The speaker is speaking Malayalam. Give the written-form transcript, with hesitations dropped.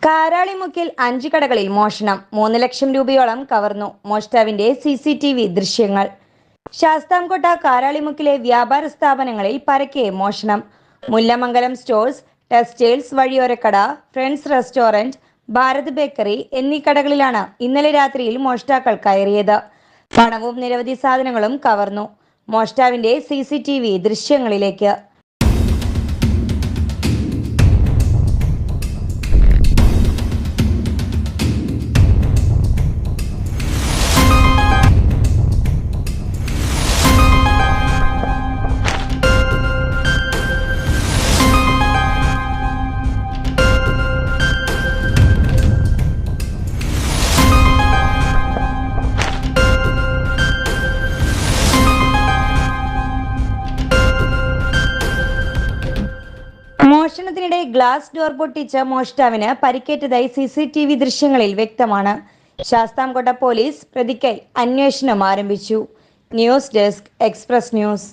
കാരാളിമുക്കിൽ 5 കടകളിൽ മോഷണം. 3 ലക്ഷം രൂപയോളം കവർന്നു. മോഷ്ടാവിന്റെ CCTV ദൃശ്യങ്ങൾ. ശാസ്താംകോട്ട കാരാളിമുക്കിലെ വ്യാപാര സ്ഥാപനങ്ങളിൽ പരക്കെ മോഷണം. മുല്ലമംഗലം സ്റ്റോഴ്സ്, ടെക്സ്റ്റൈൽസ്, വഴിയോരക്കട, ഫ്രണ്ട്സ് റെസ്റ്റോറന്റ്, ഭാരത് ബേക്കറി എന്നീ കടകളിലാണ് ഇന്നലെ രാത്രിയിൽ മോഷ്ടാക്കൾ കയറിയത്. പണവും നിരവധി സാധനങ്ങളും കവർന്നു. മോഷ്ടാവിന്റെ CCTV ദൃശ്യങ്ങളിലേക്ക്. മോഷണത്തിനിടെ ഗ്ലാസ് ഡോർ പൊട്ടിച്ച മോഷ്ടാവിന് പരിക്കേറ്റതായി CCTV ദൃശ്യങ്ങളിൽ വ്യക്തമാണ്. ശാസ്താംകോട്ട പോലീസ് പ്രതിക്കായി അന്വേഷണം ആരംഭിച്ചു. News desk, express news.